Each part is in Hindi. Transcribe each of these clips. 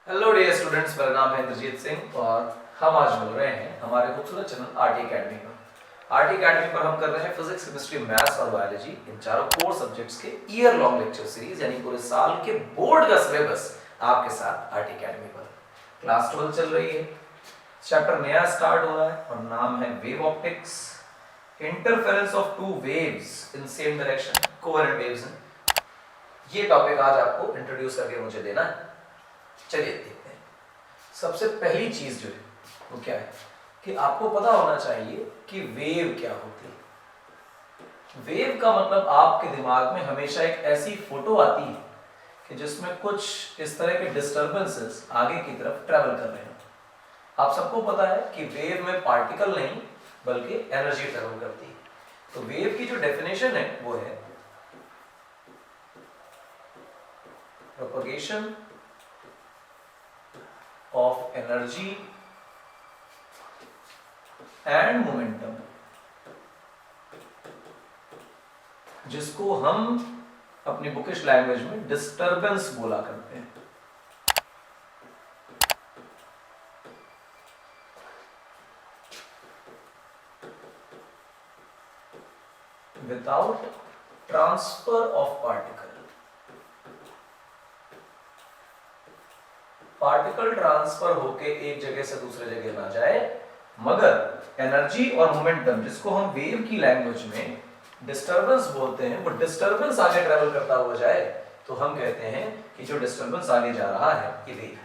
हेलो डियर स्टूडेंट्स, मेरा नाम है इंद्रजीत सिंह और हम आज मिल रहे हैं हमारे खूबसूरत चैनल आरटी अकेडमी पर। आरटी अकेडमी पर हम कर रहे हैं फिजिक्स, केमिस्ट्री, मैथ्स और बायोलॉजी इन चारों कोर सब्जेक्ट्स के ईयर लॉन्ग लेक्चर सीरीज, यानी पूरे साल के बोर्ड का सिलेबस आपके साथ आरटी अकेडमी पर। क्लास 12 चल रही है, चैप्टर नया स्टार्ट हो रहा है और नाम है wave optics, interference of two waves in same direction, coherent waves. ये टॉपिक आज आपको इंट्रोड्यूस करके मुझे देना है। चलिए देखते हैं। सबसे पहली चीज जो है वो क्या है कि आपको पता होना चाहिए कि वेव क्या होती है। वेव का मतलब आपके दिमाग में हमेशा एक ऐसी फोटो आती है कि जिसमें कुछ इस तरह के डिस्टरबेंसेस आगे की तरफ ट्रेवल कर रहे हैं। आप सबको पता है कि वेव में पार्टिकल नहीं बल्कि एनर्जी ट्रेवल करती है। तो वेव की जो डेफिनेशन है वो है propagation of energy and momentum, जिसको हम अपनी बुकिश लैंग्वेज में डिस्टरबेंस बोला करते हैं। Without transfer of particle transfer होके एक जगह से दूसरे जगह ना जाए, मगर एनर्जी और मोमेंटम, जिसको हम वेव की लैंग्वेज में डिस्टरबेंस बोलते हैं, वो डिस्टरबेंस आगे ट्रेवल करता हुआ जाए तो हम कहते हैं कि जो डिस्टरबेंस आगे जा रहा है ये वेव है।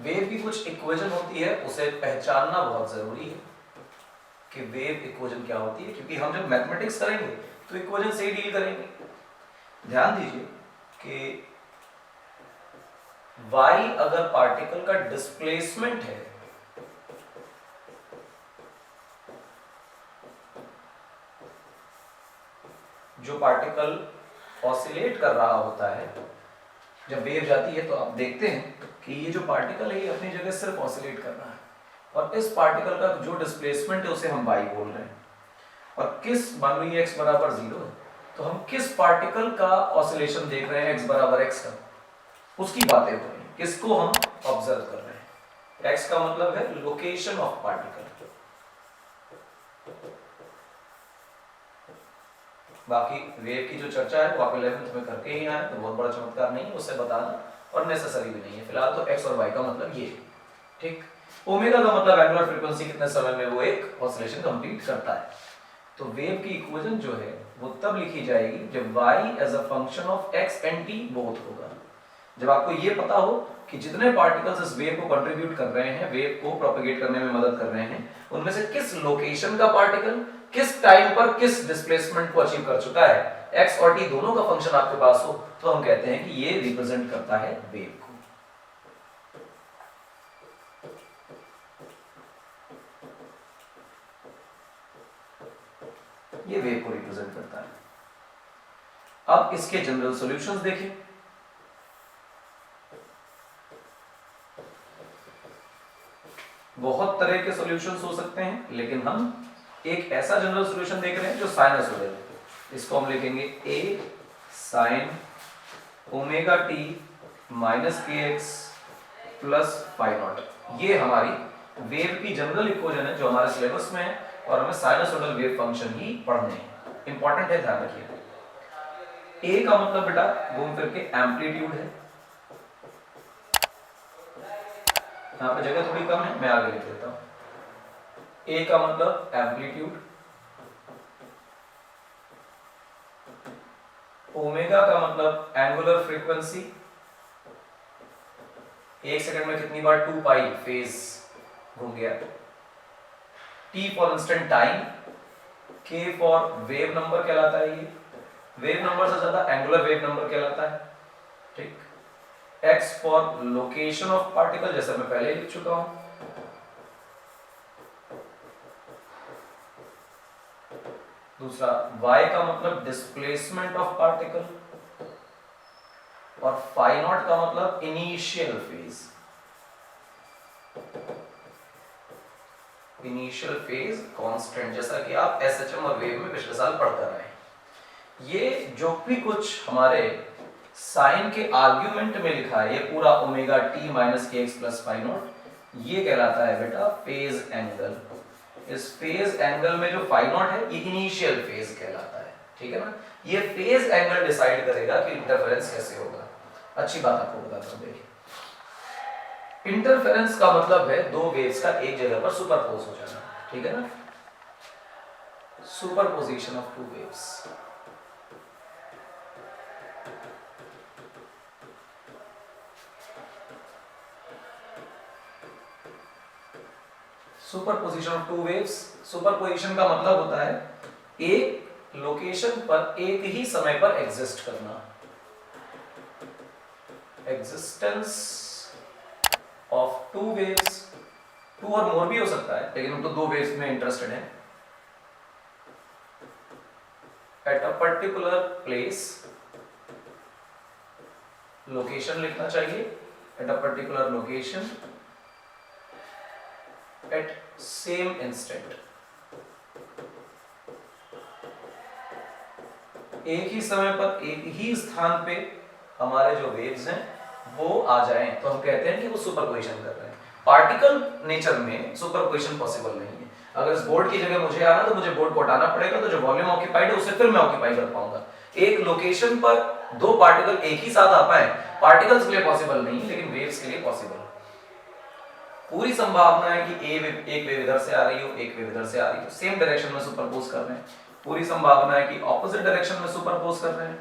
वेव की कुछ इक्वेशन होती है, उसे पहचानना बहुत जरूरी है कि वेव इक्वेशन क्या होती है, क्योंकि हम जब मैथमेटिक्स करेंगे तो इक्वेशन से ही डील करेंगे। ध्यान दीजिए कि y अगर पार्टिकल का डिस्प्लेसमेंट है, जो पार्टिकल ऑसिलेट कर रहा होता है, जब वेव जाती है तो आप देखते हैं कि ये जो पार्टिकल है ये अपनी जगह सिर्फ ऑसिलेट कर रहा है, और इस पार्टिकल का जो डिस्प्लेसमेंट है उसे हम y बोल रहे हैं। और किस, मान लो ये x बराबर 0 है, तो हम किस पार्टिकल का ऑसिलेशन देख रहे हैं x बराबर x का, उसकी बातें हो रही हैं। किसको हम ऑब्जर्व कर रहे हैं? x का मतलब है लोकेशन ऑफ पार्टिकल। बाकी वेव की जो चर्चा है वो आप 11th में करके ही आए, तो बहुत बड़ा चमत्कार नहीं है, उससे बताना और नेसेसरी भी नहीं है। फिलहाल तो x और y का मतलब ये, ठीक। ओमेगा का मतलब एंगुलर फ्रीक्वेंसी, कितने समय में वो एक ऑसिलेशन कंप्लीट करता है। तो वेव की इक्वेशन जो है वो तब लिखी जाएगी जब y as a function of x and t both होगा। जब आपको ये पता हो कि जितने पार्टिकल्स इस वेव को कंट्रीब्यूट कर रहे हैं, वेव को प्रोपेगेट करने में मदद कर रहे हैं, उनमें से किस लोकेशन का पार्टिकल किस टाइम पर किस डिस्प्लेसमेंट को अचीव कर चुका है, x और t दोनों का फंक्शन आपके पास हो, तो हम कहते हैं कि ये रिप्रेजेंट करता है वेव को। ये वेव को रिप्रेजेंट करता है। अब इसके जनरल सॉल्यूशंस देखें। बहुत तरह के सॉल्यूशंस हो सकते हैं, लेकिन हम एक ऐसा जनरल सॉल्यूशन देख रहे हैं जो साइनसोइडल है। इसको हम लिखेंगे a sin omega t minus K X plus phi not. ये हमारी वेव की जनरल इक्वेशन है जो हमारे सिलेबस में है, और हमें साइनसोइडल वेव फंक्शन ही पढ़ने हैं। इंपॉर्टेंट है, ध्यान रखिए। a का मतलब बेटा घूम फिर के एम्पलीट्यूड है। यहाँ पे जगह थोड़ी कम है, मैं आगे लिख देता हूं। ए का मतलब एम्पलीट्यूड, ओमेगा का मतलब एंगुलर फ्रीक्वेंसी, एक सेकंड में कितनी बार 2 पाई फेज घूम गया, टी फॉर इंस्टेंट टाइम, के फॉर वेव नंबर कहलाता है, ये वेव नंबर से ज्यादा एंगुलर वेव नंबर कहलाता है, ठीक। x for location of particle, जैसा मैं पहले लिख चुका हूं। दूसरा y का मतलब डिस्प्लेसमेंट ऑफ पार्टिकल, और फाई नॉट का मतलब initial phase. Initial phase constant, जैसा कि आप एसएचएम और वेव में पिछले साल पढ़कर आए। ये जो भी कुछ हमारे साइन के आर्ग्यूमेंट में लिखा है ये पूरा omega T minus K X plus phi not, ये कहलाता है बेटा फेज एंगल। इस फेज एंगल में जो फाई नॉट है ये इनिशियल फेज कहलाता है, ठीक है ना। ये फेज एंगल डिसाइड करेगा कि इंटरफेरेंस कैसे होगा। अच्छी बात आपको बताता हूं, देखिए इंटरफेरेंस का मतलब है दो वेव्स का एक जगह पर सुपरपोज हो जाना, ठीक है ना, superposition of two waves. Superposition of two waves, superposition का मतलब होता है एक लोकेशन पर एक ही समय पर एग्जिस्ट करना, existence of two waves, two और मोर भी हो सकता है लेकिन हम तो दो वेव्स में इंटरेस्टेड हैं, at a particular place, location लिखना चाहिए, at a particular location eight same instant, एक ही समय पर एक ही स्थान पे हमारे जो वेव्स हैं वो आ जाएं तो हम कहते हैं कि वो सुपरपोजिशन कर रहे हैं। पार्टिकल नेचर में सुपरपोजिशन पॉसिबल नहीं है। अगर इस बोर्ड की जगह मुझे आना तो मुझे बोर्ड को हटाना पड़ेगा, तो जो वॉल्यूम ऑक्यूपाइड है उसे फिर मैं ऑक्यूपाई कर पाऊंगा। एक लोकेशन पर दो पार्टिकल एक ही साथ आ पाए पार्टिकल्स के लिए पॉसिबल नहीं है, लेकिन वेव्स के लिए पॉसिबल है। पूरी संभावना है कि एक वेव इधर से आ रही हो, एक वेव इधर से आ रही हो, सेम डायरेक्शन में सुपरपोज कर रहे हैं। पूरी संभावना है कि ऑपोजिट डायरेक्शन में सुपरपोज कर रहे हैं।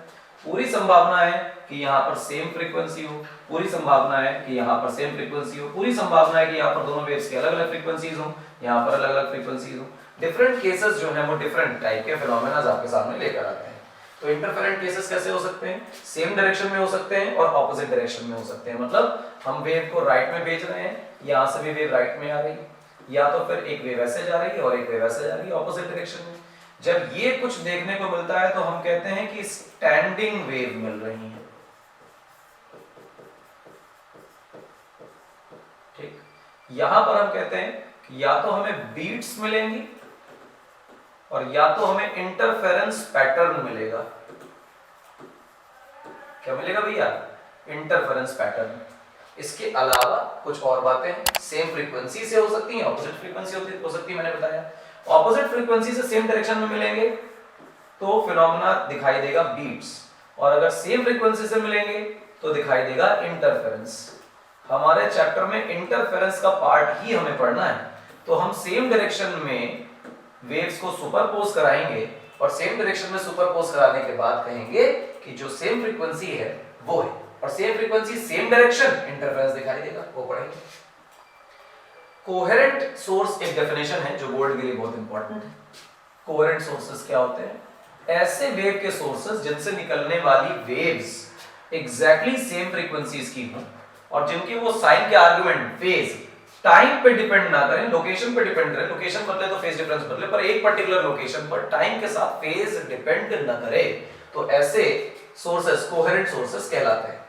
पूरी संभावना है कि यहाँ पर सेम फ्रीक्वेंसी हो, पूरी संभावना है कि यहाँ पर सेम फ्रीक्वेंसी हो, पूरी संभावना है कि यहाँ पर दोनों वेव्स की अलग-अलग फ्रीक्वेंसीज हो, यहाँ पर अलग-अलग फ्रीक्वेंसीज हो। डिफरेंट केसेस जो हैं वो डिफरेंट टाइप के फिनोमेना आपके सामने लेकर आते हैं। तो इंटरफेरेंट केसेस कैसे हो सकते हैं? सेम डायरेक्शन में हो सकते हैं और ऑपोजिट डायरेक्शन में हो सकते हैं। मतलब हम वेव को राइट में भेज रहे हैं, यहाँ से भी वेव राइट में आ रही है, या तो फिर एक वेव ऐसे जा रही है और एक वेव ऐसे जा रही है ऑपोजिट डायरेक्शन में। जब ये कुछ देखने को मिलता है तो हम कहते हैं कि स्टैंडिंग वेव मिल रही है, ठीक। यहां पर हम कहते हैं कि या तो हमें बीट्स मिलेंगी और या तो हमें इंटरफेरेंस पैटर्न मिलेगा। क्या मिलेगा भैया? Interference pattern. इसके अलावा कुछ और बातें सेम फ्रीक्वेंसी से हो सकती हैं, ऑपोजिट फ्रीक्वेंसी हो सकती है, मैंने बताया। ऑपोजिट फ्रीक्वेंसी से सेम डायरेक्शन में मिलेंगे तो फिनोमेना दिखाई देगा बीट्स, और अगर सेम फ्रीक्वेंसी से मिलेंगे तो दिखाई देगा इंटरफेरेंस। हमारे चैप्टर में इंटरफेरेंस का पार्ट ही हमें पढ़ना है, तो हम सेम डायरेक्शन में वेव्स को सुपरपोज कराएंगे और सेम डायरेक्शन में सुपरपोज कराने के बाद कहेंगे कि जो सेम फ्रीक्वेंसी है वो है, और same frequency same direction interference दिखाई देगा, वो पढ़ेंगे। कोहेरेंट सोर्स एक डेफिनेशन है जो बोर्ड के लिए बहुत इंपॉर्टेंट है। कोहेरेंट सोर्सेस क्या होते हैं? ऐसे वेव के सोर्सेस जिनसे निकलने वाली वेव्स एग्जैक्टली सेम फ्रीक्वेंसीज की हों और जिनकी वो साइन के आर्गुमेंट फेज टाइम पे डिपेंड ना करें, लोकेशन पे डिपेंड करें। लोकेशन बदले तो फेज डिफरेंस बदले, पर एक पर्टिकुलर लोकेशन पर टाइम के साथ फेज डिपेंड ना करे, तो ऐसे सोर्सेस कोहेरेंट सोर्सेस कहलाते हैं।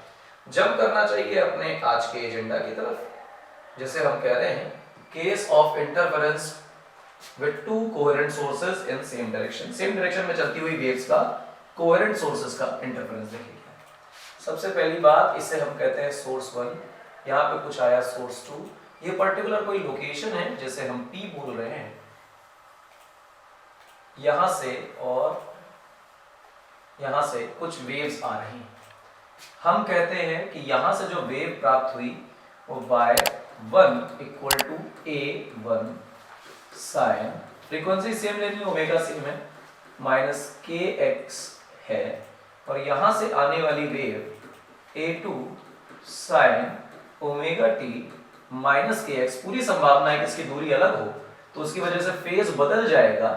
जंप करना चाहिए अपने आज के एजेंडा की तरफ, जैसे हम कह रहे हैं case of interference with two coherent sources in same direction. Same direction में चलती हुई वेव्स का कोहेरेंट सोर्सेस का इंटरफेरेंस देखिए। सबसे पहली बात, इसे हम कहते हैं सोर्स 1, यहाँ पे कुछ आया सोर्स 2। ये पर्टिकुलर कोई लोकेशन है जैसे हम P बोल रहे हैं, यहां से और यहां से कुछ वेव्स आ रही हैं। हम कहते हैं कि यहां से जो वेव प्राप्त हुई वो y1 equal to a1 sine, frequency same लेनी, ओमेगा सेम है, माइनस kx है, और यहां से आने वाली wave a2 sine omega t minus kx। पूरी संभावना है कि इसकी दूरी अलग हो तो उसकी वजह से फेज बदल जाएगा,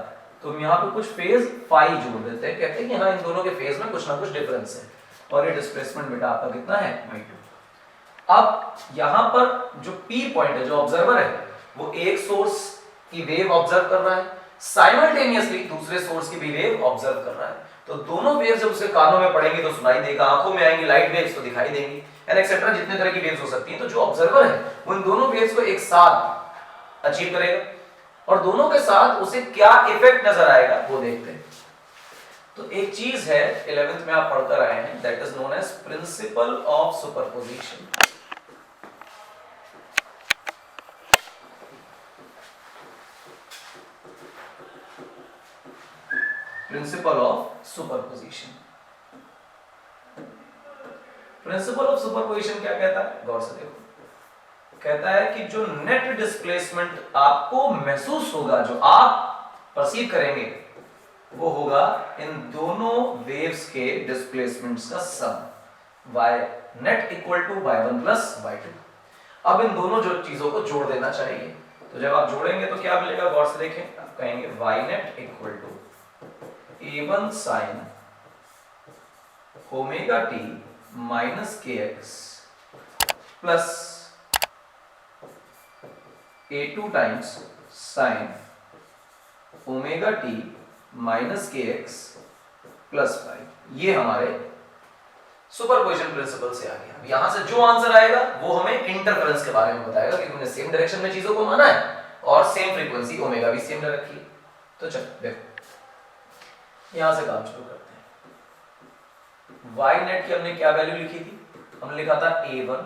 तो हम यहाँ पे कुछ फेज फाई जोड़ देते हैं, कहते हैं कि हाँ इन दोनों के फेज में कुछ ना कुछ डिफरेंस है, और ये डिस्प्लेसमेंट बेटा आपका कितना है y2। अब यहाँ पर जो P पॉइंट है, जो ऑब्जर्वर है, वो एक सोर्स की वेव ऑब्जर्व कर रहा है, साइमल्टेनियसली दूसरे सोर्स की भी वेव ऑब्जर्व कर रहा है। तो दोनों वेव जब उसके कानों में पड़ेंगी तो सुनाई देगा, आंखों में आएंगी लाइट वेव्स तो दिखाई देंगी, एंड एक्सेट्रा जितने तरह की वेव्स हो सकती हैं। तो जो ऑब्जर्वर है वो इन दोनों वेव्स को एक साथ अचीव करेगा, और दोनों के साथ उसे क्या इफेक्ट नजर आएगा वो देखते हैं। तो एक चीज है 11th में आप पढ़कर आए हैं, that is known as principle of superposition. Principle of superposition. Principle of superposition क्या कहता है, गौर से देखो। कहता है कि जो नेट डिस्प्लेसमेंट आपको महसूस होगा, जो आप परसीव करेंगे, वो होगा इन दोनों वेव्स के डिस्प्लेसमेंट्स का sum, y net equal to y1 plus y2। अब इन दोनों जो चीजों को जोड़ देना चाहिए, तो जब आप जोड़ेंगे तो क्या मिलेगा, गौर से देखें। आप कहेंगे y net equal to a1 sin omega t minus kx plus a2 times sin omega t minus kx plus 5। ये हमारे सुपरपोजिशन प्रिंसिपल से आ गया। यहां से जो आंसर आएगा वो हमें इंटरफेरेंस के बारे में बताएगा कि तुमने सेम डायरेक्शन में चीजों को माना है और सेम फ्रीक्वेंसी ओमेगा भी सेम रखी है। तो चलो देखो, यहां से काम शुरू करते हैं। y नेट की हमने क्या वैल्यू लिखी थी, हमने लिखा था a1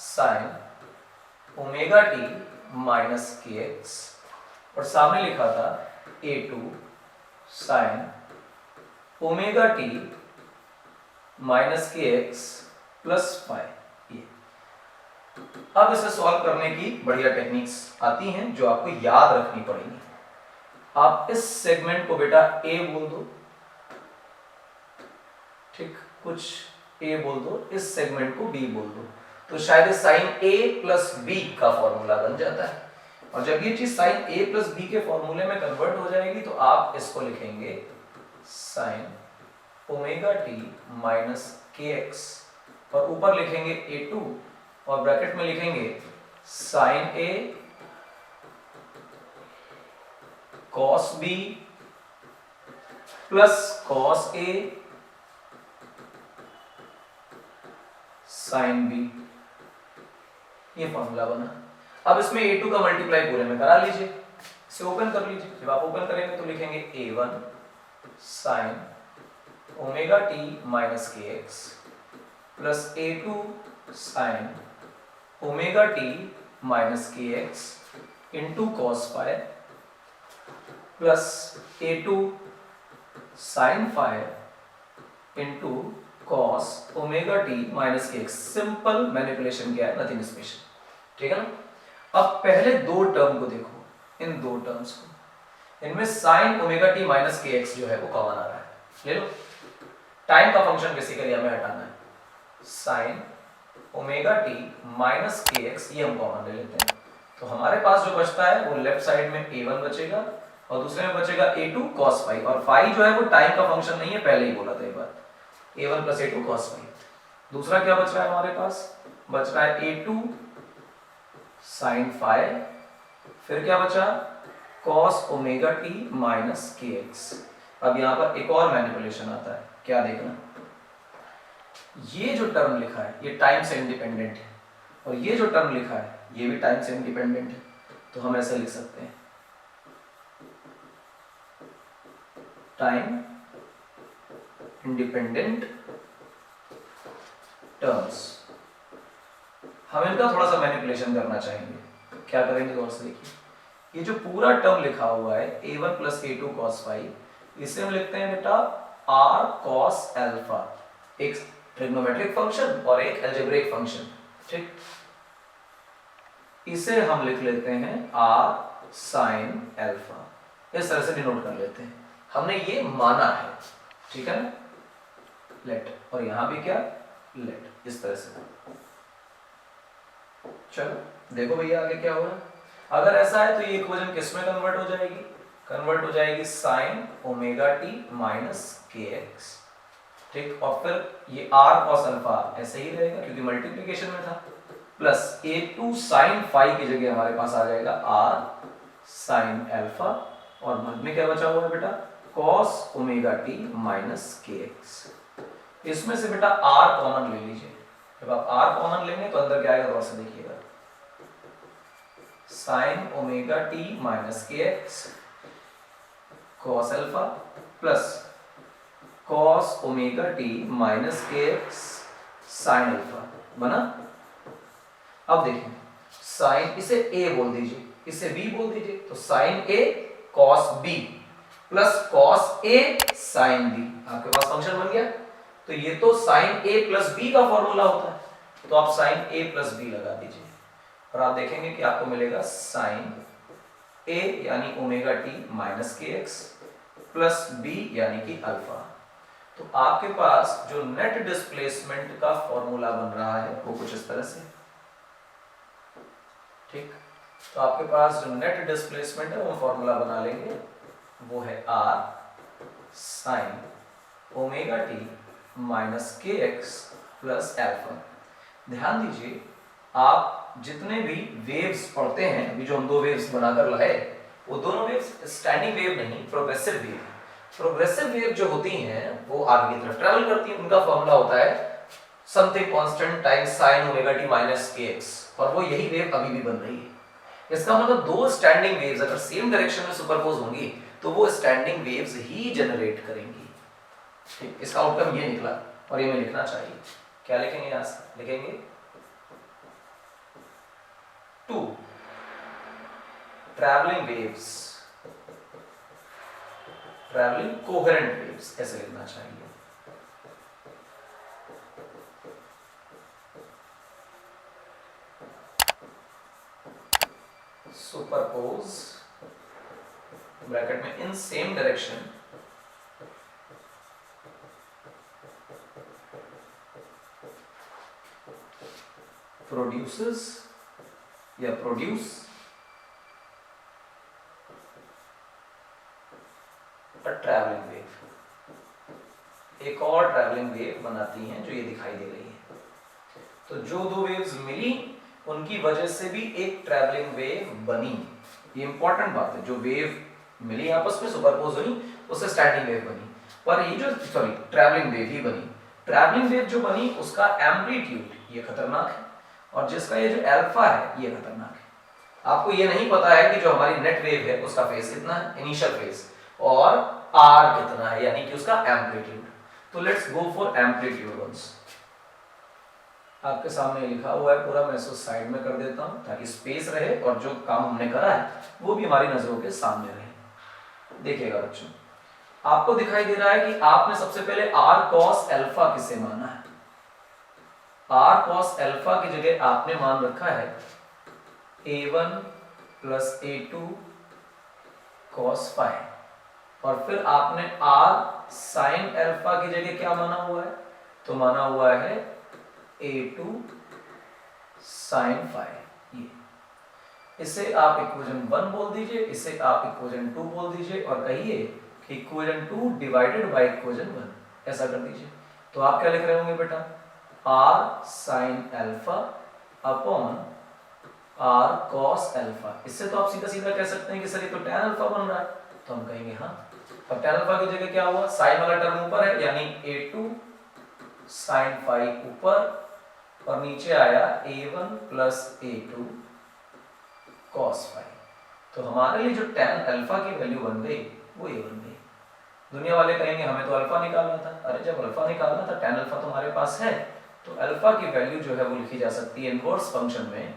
sin omega t minus kx और सामने लिखा था a2 sin omega t minus kx plus 5। ये अब इसे सॉल्व करने की बढ़िया टेक्निक्स आती हैं जो आपको याद रखनी पड़ेगी। आप इस सेगमेंट को बेटा a बोल दो, ठीक, कुछ a बोल दो, इस सेगमेंट को b बोल दो, तो शायद साइन a प्लस b का फॉर्मूला बन जाता है। और जब ये चीज साइन a प्लस b के फॉर्मूले में कन्वर्ट हो जाएगी तो आप इसको लिखेंगे sine omega t minus kx और ऊपर लिखेंगे a2 और ब्रैकेट में लिखेंगे sine a cos b plus cos a sine b। ये फॉर्मूला बना। अब इसमें a2 का मल्टीप्लाई पूरे में करा लीजिए, इसे ओपन कर लीजिए। जब आप ओपन करेंगे तो लिखेंगे a1 sine omega t minus kx plus a2 sine omega t minus kx into cos phi plus a2 sine phi into cos omega t minus kx। Simple manipulation किया है, नथिंग स्पेशल, ठीक है ना। अब पहले दो टर्म को देखो, इन दो टर्म्स को, इनमें sign omega t minus kx जो है वो कॉमन आ रहा है, ले लो। टाइम का फंक्शन बेसिकली हमें हटाना है, sign omega t minus kx ये हम कॉमन ले लेते हैं। तो हमारे पास जो बचता है वो लेफ्ट साइड में a1 बचेगा और दूसरे में बचेगा a2 cos फाई। और फाई जो है वो टाइम का फंक्शन नहीं है, पहले ही बोला था एक बार, a1 plus a2 cos phi. दूसरा क्या बच रहा है हमारे पास, बच रहा है a2 sin फाई, फिर क्या बचा cos omega t minus kx। अब यहाँ पर एक और मैनिपुलेशन आता है, क्या देखना, ये जो टर्म लिखा है ये टाइम से इंडिपेंडेंट है और ये जो टर्म लिखा है ये भी टाइम से इंडिपेंडेंट है। तो हम ऐसे लिख सकते हैं टाइम इंडिपेंडेंट टर्म्स। हम इनका थोड़ा सा मैनिपुलेशन करना चाहेंगे, क्या करेंगे गौर से देखिए। ये जो पूरा टर्म लिखा हुआ है a1 plus a2 cos phi, इसे हम लिखते हैं बेटा r cos अल्फा, एक ट्रिग्नोमेट्रिक फंक्शन और एक अलजेब्रिक फंक्शन, ठीक। इसे हम लिख लेते हैं r sin अल्फा, इस तरह से डिनोट कर लेते हैं। हमने ये माना है, ठीक है ना, लेट, और यहां भी क्या लेट, इस तरह से। चलो देखो भैया आगे क्या हो रहा है। अगर ऐसा है तो ये इक्वेशन किस में कन्वर्ट हो जाएगी, कन्वर्ट हो जाएगी sign omega T minus kx, ठीक। और फिर ये r cos अल्फा ऐसे ही रहेगा क्योंकि मल्टीप्लिकेशन में था, प्लस a2 sin फाई की जगह हमारे पास आ जाएगा r sin अल्फा और बाद में क्या बचा हुआ है बेटा cos omega T minus kx। इसमें से बेटा r कॉमन ले लीजिए। जब आप r कॉमन लेंगे तो अंदर क्या आएगा गौर से देखिएगा, sin omega T minus kx cos alpha plus cos omega T minus K x sine alpha बना। अब देखिए साइन, इसे ए बोल दीजिए, इसे बी बोल दीजिए, तो sign A cos B plus cos A sine B, आपके पास फंक्शन बन गया। तो ये तो साइन ए प्लस बी का फॉर्मूला होता है, तो आप साइन ए प्लस बी लगा दीजिए और आप देखेंगे कि आपको मिलेगा साइन ए यानी omega T minus K X plus B यानी कि अल्फा। तो आपके पास जो नेट डिस्प्लेसमेंट का फॉर्मूला बन रहा है वो कुछ इस तरह से, ठीक। तो आपके पास जो नेट डिस्प्लेसमेंट है वो फॉर्मूला बना लेंगे, वो है R sine omega T minus K X plus alpha. ध्यान दीजिए आप जितने भी वेव्स पढ़ते हैं, अभी जो हम दो वेव्स बनाकर लाए, वो दोनों वेव्स स्टैंडिंग वेव नहीं, प्रोग्रेसिव वेव। प्रोग्रेसिव वेव जो होती हैं वो आगे की तरफ ट्रेवल करती हैं, उनका फॉर्मूला होता है something constant times sin omega t minus kx, और वो यही वेव अभी भी बन रही है। इसका मतलब दो स्टैंडिंग वेव्स अगर सेम डायरेक्शन में सुपरपोज होंगी तो वो स्टैंडिंग वेव्स ही जनरेट करेंगी, ठीक। इसका आउटकम ये निकला और ये मैं लिखना चाहिए। क्या लिखेंगे यहां से? लिखेंगे 2 travelling waves, travelling coherent waves, ऐसे लिखना चाहिए। सुपरपोज ब्रैकेट में इन सेम डायरेक्शन प्रोड्यूसेस या प्रोड्यूस अ ट्रैवलिंग वेव। एक और ट्रैवलिंग वेव बनाती हैं जो ये दिखाई दे रही है। तो जो दो वेव्स मिली उनकी वजह से भी एक ट्रैवलिंग वेव बनी। ये इंपॉर्टेंट बात है, जो वेव मिली आपस में सुपरपोज हुई उससे स्टैंडिंग वेव बनी, पर ये जो ट्रैवलिंग वेव ही बनी। ट्रैवलिंग वेव जो बनी उसका एम्पलीट्यूड ये खतरनाक है, और जिसका ये जो अल्फा है ये खतरनाक है। आपको ये नहीं पता है कि जो हमारी नेट वेव है उसका फेज कितना है, इनिशियल फेज, और आर कितना है यानी कि उसका एम्पलीट्यूड। तो let's go for amplitude once. आपके सामने लिखा हुआ है पूरा, मैं इसको साइड में कर देता हूं ताकि स्पेस रहे और जो काम हमने करा है वो भी हमारी नजरों के सामने रहे। देखिएगा बच्चों, आपको दिखाई दे रहा है कि आपने सबसे पहले आर कॉस अल्फा किसे माना है। आर कॉस अल्फा की जगह आपने मान रखा है a1 plus a2 cos phi, और फिर आपने आर साइन अल्फा की जगह क्या माना हुआ है, तो माना हुआ है a2 sin फाई। ये इसे आप इक्वेशन 1 बोल दीजिए, इसे आप इक्वेशन 2 बोल दीजिए, और कहिए कि इक्वेशन 2 डिवाइडेड बाय इक्वेशन 1, ऐसा कर दीजिए। तो आप क्या लिख रहे होंगे बेटा, r sin alpha upon r cos alpha. इससे तो आप सीधा सीधा कह सकते हैं कि सर ये तो tan अल्फा बन रहा है, तो हम कहेंगे हाँ। अब tan अल्फा की जगह क्या हुआ, साइन वाला टर्म ऊपर है यानी a2 sin फाई ऊपर, और नीचे आया a1 plus a2 cos phi. तो हमारे लिए जो tan अल्फा की वैल्यू बन गई वो ये बन गई। दुनिया वाले कहेंगे हमें तो अल्फा निकालना था। अरे जब अल्फा निकालना था, tan अल्फा तो हमारे पास है, तो अल्फा की वैल्यू जो है वो लिखी जा सकती है इनवर्स फंक्शन में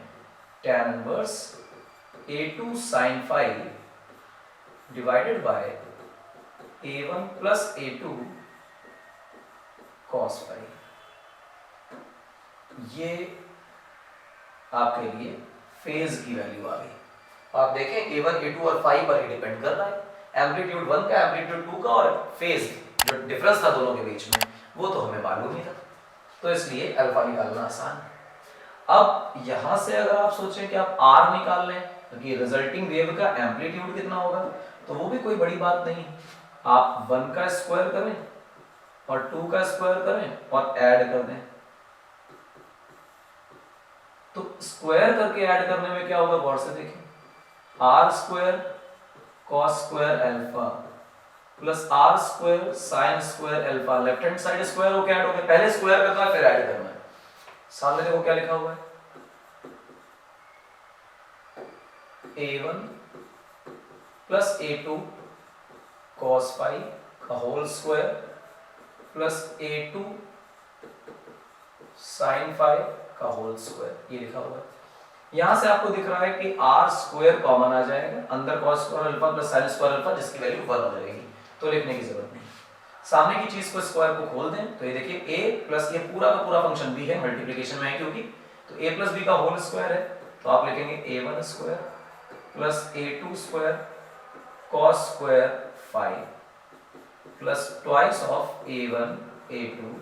tan inverse a2 sin phi divided by a1 plus a2 cos phi. ये आपके लिए फेज की वैल्यू आ गई। आप देखें a1 a2 और फाई पर ही डिपेंड कर रहा है, एम्पलीट्यूड 1 का, एम्पलीट्यूड 2 का, और फेज जो डिफरेंस था दोनों के बीच में वो तो हमें मालूम ही था, तो इसलिए अल्फा निकालना आसान है। अब यहां से अगर आप सोचें कि आप आर निकाल लें क्योंकि रिजल्टिंग वेव का एम्पलीट्यूड कितना होगा, तो वो भी कोई बड़ी बात नहीं। आप 1 का स्क्वायर करें और 2 का स्क्वायर करें और ऐड कर दें, तो स्क्वायर करके ऐड करने में क्या होगा गौर से देखें, R square cos square alpha plus R square sine square alpha, left hand side square होकर ऐड हो गया। पहले स्क्वायर करना है फिर ऐड करना है। सामने देखो क्या लिखा हुआ है, a1 plus a2 cos phi का whole square plus A2 sin phi का होल स्क्वायर, ये लिखा हुआ है। यहां से आपको दिख रहा है कि r स्क्वायर कॉमन आ जाएगा, अंदर cos square alpha plus sin square alpha, जिसकी वैल्यू 1 हो जाएगी, तो लिखने की जरूरत नहीं। सामने की चीज को स्क्वायर को खोल दें तो ये देखिए a प्लस ये पूरा का पूरा फंक्शन b है, मल्टीप्लिकेशन में है क्योंकि, तो a प्लस b का होल स्क्वायर है, तो आप लिखेंगे a1 square plus a2 square cos square phi plus twice of a1 a2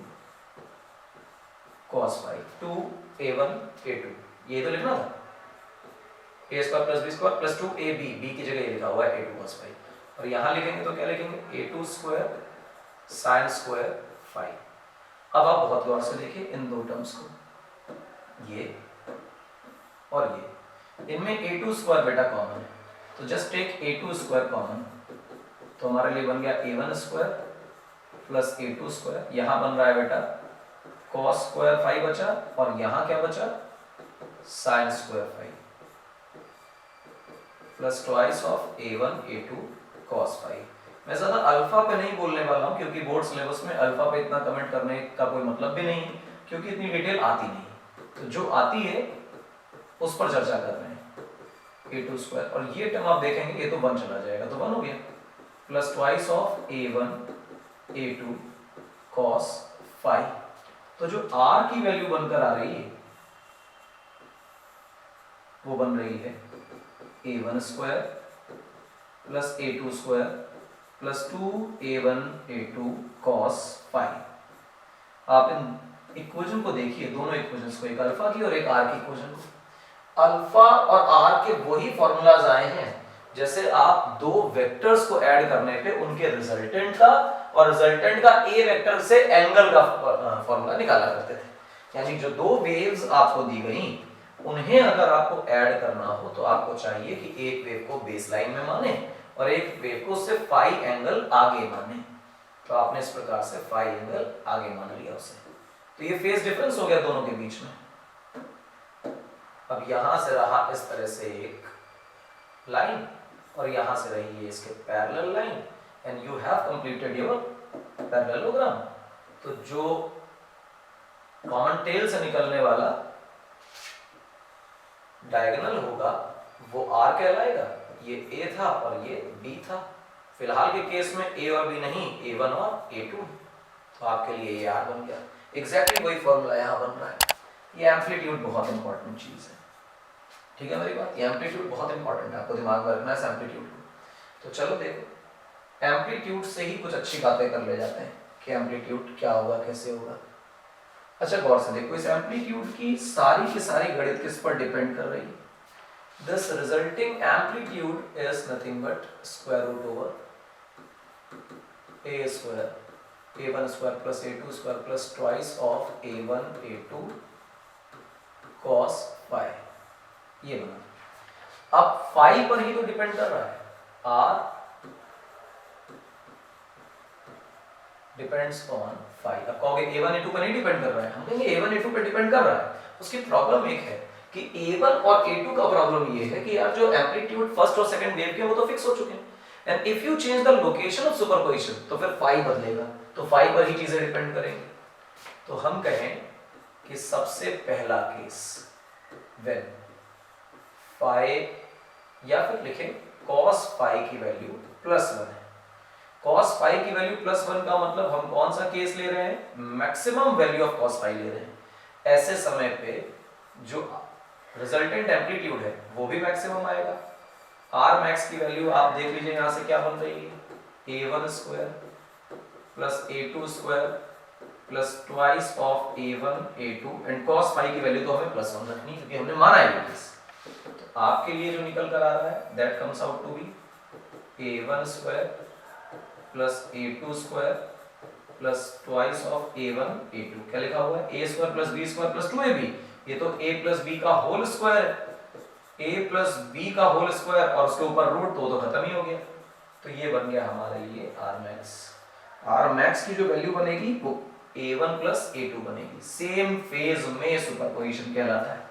cos phi 2a1 a2, ये तो लिखना था, a square plus b square plus 2ab, b की जगह ये लिखा हुआ है a2 cos फाई, और यहां लिखेंगे तो क्या लिखेंगे a2 square sin square phi. अब आप बहुत गौर से देखिए इन दो टर्म्स को, ये और ये, इनमें a2 स्क्वायर बेटा कॉमन है, तो just take a2 square common, तो हमारे लिए बन गया a1 square plus a2 square, यहां बन रहा है बेटा cos स्क्वायर फाई बचा, और यहां क्या बचा sin square phi plus twice of a1 a2 cos phi. मैं ज्यादा अल्फा पे नहीं बोलने वाला हूं क्योंकि बोर्ड सिलेबस में अल्फा पे इतना कमेंट करने का कोई मतलब भी नहीं, क्योंकि इतनी डिटेल आती नहीं, तो जो आती है उस पर चर्चा कर रहे हैं। a2 स्क्वायर, और ये टर्म आप देखेंगे ये तो 1 चला जाएगा, तो 1 हो गया, plus twice of a1 a2 cos phi. तो जो r की वैल्यू बनकर आ रही है वो बन रही है a1 square plus a2 square plus 2a1 a2 cos phi. आप इन इक्वेशन को देखिए, दोनों इक्वेशंस को, एक अल्फा की और एक r की इक्वेशन को। अल्फा और r के वही फॉर्मूलाज आए हैं जैसे आप दो वेक्टर्स को ऐड करने पे उनके रिजल्टेंट का और रिजल्टेंट का a वेक्टर से एंगल का फॉर्मूला निकाला करते थे। यानी जो दो वेव्स आपको दी गई उन्हें अगर आपको ऐड करना हो तो आपको चाहिए कि एक वेव को बेसलाइन में माने और एक वेव को उससे फाई एंगल आगे माने, तो आपने इस प्रकार से फाई एंगल आगे मान लिया उसे, तो ये फेज डिफरेंस हो गया दोनों के बीच में। अब यहां से रहा इस तरह से एक लाइन और यहां से रही है इसके parallel line, and you have completed your parallelogram. तो जो कॉमन टेल से निकलने वाला डायगोनल होगा वो r कहलाएगा, ये a था और ये b था। फिलहाल के केस में a और b नहीं, a1 और a2, तो आपके लिए ये r बन गया। एग्जैक्टली वही फॉर्मूला यहाँ बन रहा है। ये एम्पलीट्यूड बहुत इंपॉर्टेंट चीज है, ठीक है मेरी बात, ये एम्पलीट्यूड बहुत इंपॉर्टेंट है, आपको दिमाग में रखना है एम्पलीट्यूड को। तो चलो देखो, एम्पलीट्यूड से ही कुछ अच्छी बातें कर ले जाते हैं कि एम्पलीट्यूड क्या होगा, कैसे होगा। अच्छा गौर से देखो, इस एम्पलीट्यूड की सारी गणित किस पर डिपेंड कर रही है? This resulting amplitude is nothing but square root over a square a1 square plus a2 square plus twice of a1 a2 cos phi, ये बना। अब फाई पर ही तो डिपेंड कर रहा है, r डिपेंड्स ऑन फाई। अब कहोगे a1 a2 पर नहीं डिपेंड कर रहा है, हम कहेंगे a1 a2 पर डिपेंड कर रहा है। उसकी प्रॉब्लम एक है कि a1 और a2 का प्रॉब्लम ये है कि यार जो एम्पलीट्यूड फर्स्ट और सेकंड वेव के वो तो फिक्स हो चुके हैं, and if you change the location of superposition तो फिर फाई बदलेगा, तो फाई पर ही चीजें डिपेंड करेंगी। तो हम कहें कि सबसे पहला केस व्हेन फाई, या फिर लिखें cos फाई की वैल्यू +1 है। cos फाई की वैल्यू +1 का मतलब हम कौन सा केस ले रहे हैं? Maximum value of cos phi ले रहे हैं। ऐसे समय पे जो रिजल्टेंट एम्पलीट्यूड है वो भी मैक्सिमम आएगा। r मैक्स की वैल्यू आप देख लीजिए यहां से क्या बन रही है, a1 square plus a2 square plus twice of a1 a2, and cos phi की वैल्यू तो हमें +1 रखनी है क्योंकि हमने माना है ये केस। तो आपके लिए जो निकल कर आ रहा है that comes out to be a1 square plus a2 square plus twice of a1 a2। क्या लिखा हुआ है? a square plus b square plus 2ab, ये तो a प्लस b का होल स्क्वायर है, a प्लस b का होल स्क्वायर और उसके ऊपर रूट, तो खत्म ही हो गया। तो ये बन गया हमारे लिए r मैक्स। r मैक्स की जो वैल्यू बनेगी वो a1 प्लस a2 बनेगी। सेम फेज में सुपरपोजिशन कहलाता है,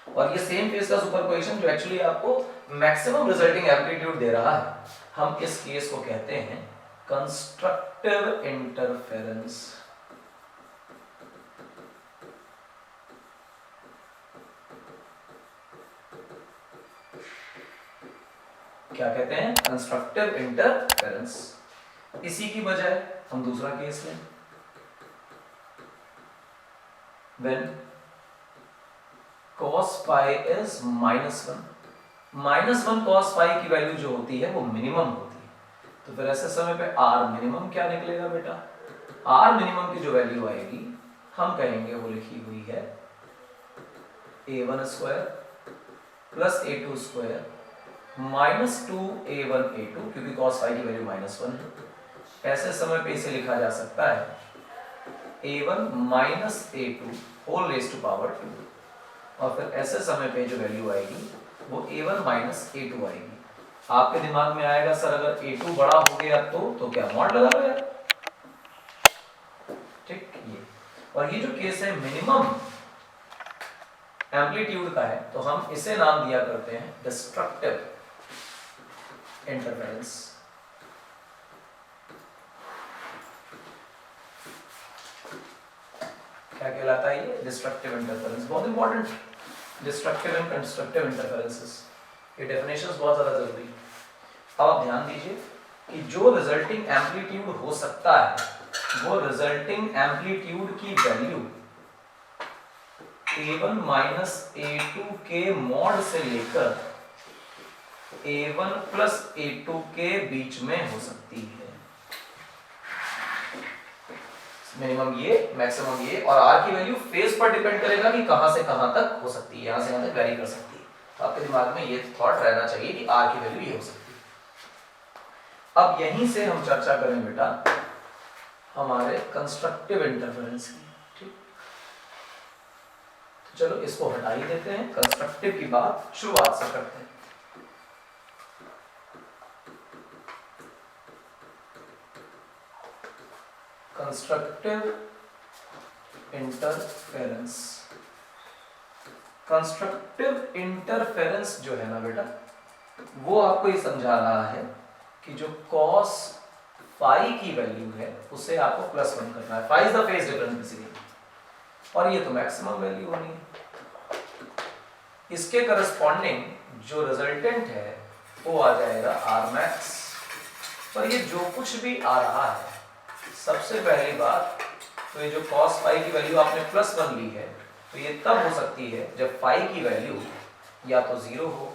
और ये सेम फेज का सुपरपोजिशन जो एक्चुअली आपको मैक्सिमम रिजल्टिंग एम्पलीट्यूड दे रहा है, हम इस केस को कहते हैं कंस्ट्रक्टिव इंटरफेरेंस। क्या कहते हैं? Constructive interference. इसी की बजाय हम दूसरा केस लें, when cos phi is -1, -1 cos phi की वैल्यू जो होती है वो मिनिमम होती है। तो फिर ऐसे समय पे r मिनिमम क्या निकलेगा बेटा? r मिनिमम की जो वैल्यू आएगी हम कहेंगे वो लिखी हुई है a1 square plus a2 square minus 2a1 a2, क्योंकि cos phi की वैल्यू -1 है। ऐसे समय पे इसे लिखा जा सकता है a1 minus a2 whole raise to power 2, और फिर ऐसे समय पे जो वैल्यू आएगी वो a1 माइनस a2 आएगी। आपके दिमाग में आएगा सर अगर a2 बड़ा हो गया तो क्या मॉड लगा लो यार, ठीक। ये और ये जो केस है मिनिमम एम्पलीट्यूड का है, तो हम इसे नाम दिया करते हैं डिस्ट्रक्टिव इंटरफेरेंस। क्या कहलाता है ये? Destructive interference. बहुत important, destructive and constructive interferences, ये डेफिनेशंस बहुत ज्यादा जरूरी। अब आप ध्यान दीजिए कि जो रिजल्टिंग एम्पलीट्यूड हो सकता है वो रिजल्टिंग एम्पलीट्यूड की वैल्यू a1 माइनस a2 के मॉड से लेकर a1 प्लस a2 के बीच में हो सकती है। मिनिमम ये, मैक्सिमम ये, और r की वैल्यू फेज पर डिपेंड करेगा कि कहां से कहां तक हो सकती है, यहां से यहां तक वेरी कर सकती है। तो आपके दिमाग में ये थॉट रहना चाहिए कि r की वैल्यू ये हो सकती है। अब यहीं से हम चर्चा करें बेटा हमारे कंस्ट्रक्टिव इंटरफेरेंस की, ठीक। तो चलो इसको हटा ही देते हैं, कंस्ट्रक्टिव की बात शुरुआत से करते हैं। Constructive interference. कंस्ट्रक्टिव इंटरफेरेंस जो है ना बेटा, वो आपको ये समझा रहा है कि जो cos phi की वैल्यू है उसे आपको +1 करना है। phi is the phase difference basically, और ये तो मैक्सिमम वैल्यू होनी है। इसके करस्पॉन्डिंग जो रिजल्टेंट है वो आ जाएगा r max। पर ये जो कुछ भी आ रहा है, सबसे पहली बात तो ये जो cos phi की वैल्यू आपने +1 ली है, तो ये तब हो सकती है जब phi की वैल्यू या तो 0 हो,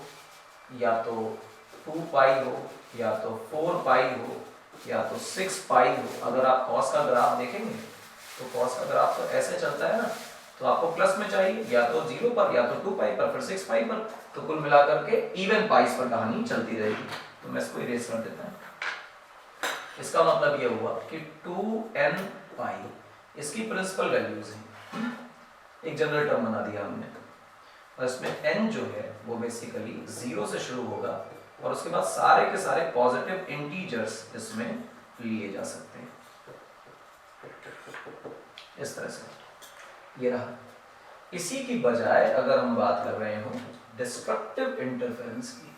या तो 2 पाई हो, या तो 4 पाई हो, या तो 6 पाई हो। अगर आप cos का ग्राफ देखेंगे तो cos का ग्राफ तो ऐसे चलता है ना, तो आपको प्लस में चाहिए या तो 0 पर, या तो 2 पाई पर, फिर 6 पाई पर, तो कुल मिलाकर के इवन पाइस पर कहानी चलती रहेगी। तो मैं इसको इरेज कर देता हूं। इसका मतलब ये हुआ कि 2n पाई इसकी प्रिंसिपल वैल्यूज हैं, एक जनरल टर्म बना दिया हमने, और इसमें n जो है वो बेसिकली 0 से शुरू होगा, और उसके बाद सारे के सारे पॉजिटिव इंटीजर्स इसमें लिए जा सकते हैं, इस तरह से। ये रहा। इसी की बजाय अगर हम बात कर रहे हो डिस्ट्रक्टिव इंटरफेरेंस की,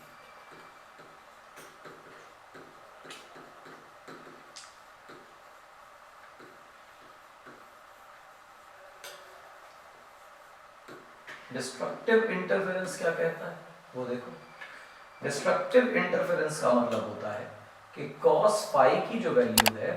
डिस्ट्रक्टिव इंटरफेरेंस क्या कहता है वो देखो। डिस्ट्रक्टिव इंटरफेरेंस का मतलब होता है कि cos phi की जो वैल्यू है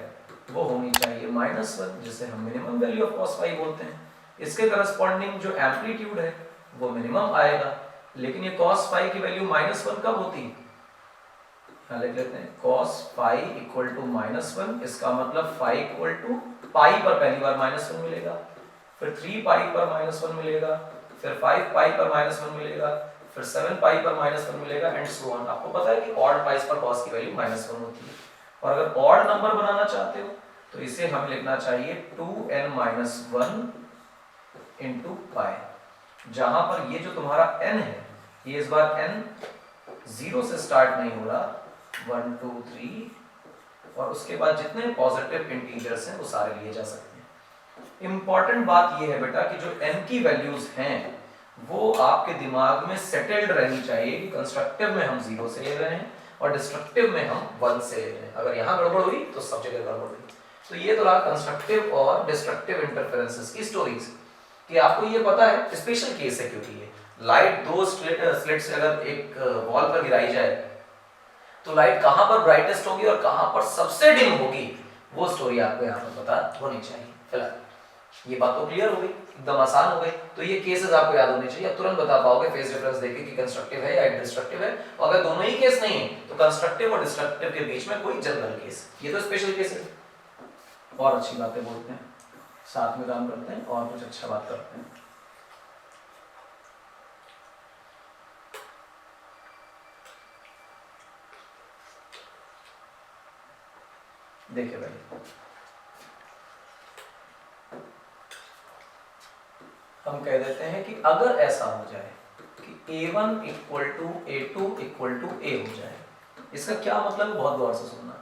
वो होनी चाहिए -1, जिसे हम minimum value of cos phi बोलते हैं। इसके करस्पॉन्डिंग जो एम्पलीट्यूड है वो मिनिमम आएगा, लेकिन ये cos phi की वैल्यू -1 कब होती है? यहाँ लिख लेते हैं cos phi इक्वल टू -1, इसका मतलब phi इक्वल टू पाई पर पहली बार -1 मिलेगा, फिर 3 पाई पर -1 मिलेगा, फिर 5 पाई पर -1 मिलेगा, फिर 7 पाई पर -1 मिलेगा, एंड सो ऑन। आपको पता है कि ऑड पाइस पर cos की वैल्यू -1 होती है। और अगर ऑड नंबर बनाना चाहते हो तो इसे हमें लिखना चाहिए 2n-1 इंटू पाई, जहां पर ये जो तुम्हारा n है ये इस बार n 0 से स्टार्ट नहीं हो रहा, 1 2 3, और उसके बाद जितने पॉजिटिव इंटीजर्स हैं वो सारे लिए जा सकते हैं। इंपॉर्टेंट बात ये है बेटा कि जो n की वैल्यूज हैं वो आपके दिमाग में सेटल्ड रहनी चाहिए कि कंस्ट्रक्टिव में हम 0 से ले रहे हैं, और डिस्ट्रक्टिव में हम 1 से ले रहे हैं। अगर यहाँ गड़बड़ हुई तो सब जगह गड़बड़ हुई। तो ये तो रहा कंस्ट्रक्टिव और डिस्ट्रक्टिव इंटरफेरेंसेस की स्टोरीज कि आपको ये पता है, स्पेशल केस है क्योंकि ये लाइट दो स्लिट से अगर एक वॉल पर गिराई जाए तो लाइट कहां पर ब्राइटेस्ट होगी और कहां पर सबसे डिम होगी, वो स्टोरी आपको यहाँ पर पता होनी चाहिए। फिलहाल ये बात तो क्लियर हो गई, एकदम आसान हो गई। तो ये केसेस आपको याद होने चाहिए, आप तुरंत बता पाओगे फेस डिफरेंस देखे कि कंस्ट्रक्टिव है या डिस्ट्रक्टिव है। और अगर दोनों ही केस नहीं है तो कंस्ट्रक्टिव और डिस्ट्रक्टिव के बीच में कोई जनरल केस, ये तो स्पेशल केस है। और अच्छी बातें बोलते हैं, साथ में काम करते हैं और कुछ अच्छा बात करते हैं। देखिए भाई, हम कह देते हैं कि अगर ऐसा हो जाए कि A1 equal to A2 equal to A हो जाए, इसका क्या मतलब, बहुत गौर से सुनना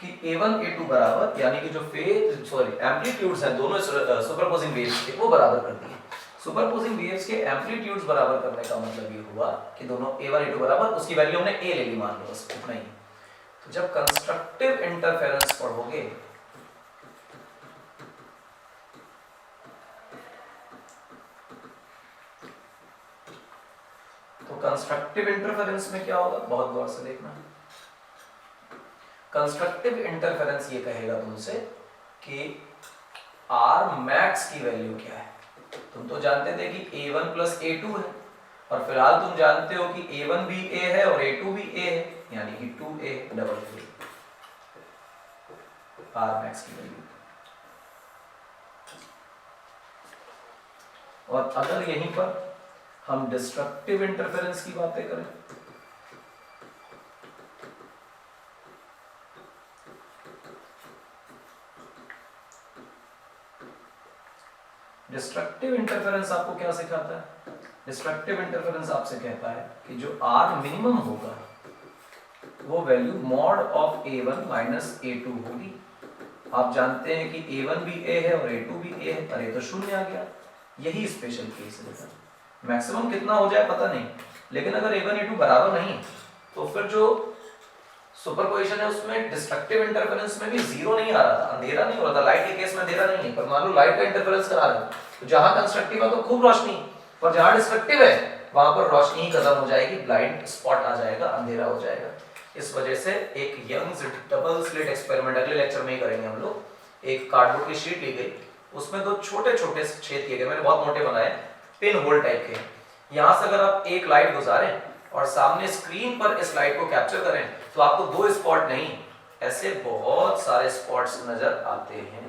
कि A1 A2 बराबर, यानी कि जो फेज एम्पलीट्यूड्स हैं दोनों सुपरपोजिंग वेव्स के, वो बराबर कर दिए। सुपरपोजिंग वेव्स के एम्पलीट्यूड्स बराबर करने का मतलब ये हुआ कि दोनों A1 A2 बराबर, उसकी वैल्यू हमने A ले ली, मान लो बस उतना ही। तो जब कंस्ट्रक्टिव इंटरफेरेंस पढ़ोगे तो कंस्ट्रक्टिव इंटरफेरेंस में क्या होगा, बहुत गौर से देखना। कंस्ट्रक्टिव इंटरफेरेंस ये कहेगा तुमसे कि R मैक्स की वैल्यू क्या है। तुम तो जानते थे कि A1 प्लस A2 है, और फिलहाल तुम जानते हो कि A1 भी A है और A2 भी A है, यानी कि 2A double A, R max की वैल्यू। और अगर यहीं पर हम डिस्ट्रक्टिव इंटरफेरेंस की बातें करें, डिस्ट्रक्टिव इंटरफेरेंस आपको क्या सिखाता है? डिस्ट्रक्टिव इंटरफेरेंस आपसे कहता है कि जो R मिनिमम होगा वो value mod of A1 minus A2 होगी। आप जानते हैं कि A1 भी A है और A2 भी A है, पर ये तो शून्य आ गया। यही स्पेशल केस है। मैक्सिमम कितना हो जाए पता नहीं, लेकिन अगर A1 A2 बराबर नहीं तो फिर जो सुपरपोजिशन है उसमें डिस्ट्रक्टिव इंटरफेरेंस में भी जीरो नहीं आ रहा था, अंधेरा नहीं हो रहा था। लाइट के केस में अंधेरा नहीं है, पर मान लो लाइट का इंटरफेरेंस करा रहे तो जहां कंस्ट्रक्टिव है तो खूब रोशनी, पर जहां डिस्ट्रक्टिव है वहां पर रोशनी ही खत्म हो जाएगी, ब्लाइंड स्पॉट आ जाएगा, अंधेरा हो जाएगा। इस वजह से एक यंग्स डबल स्लिट एक्सपेरिमेंट अगले लेक्चर में ही करेंगे हम लोग। एक कार्डबोर्ड की शीट ली गई, उसमें दो छोटे छोटे छेद किए गए, मैंने बहुत मोटे बनाए, पिन होल टाइप के। यहां से अगर आप एक लाइट गुजारें और सामने स्क्रीन पर इस लाइट को कैप्चर करें तो आपको दो स्पॉट नहीं, ऐसे बहुत सारे स्पॉट्स नजर आते हैं।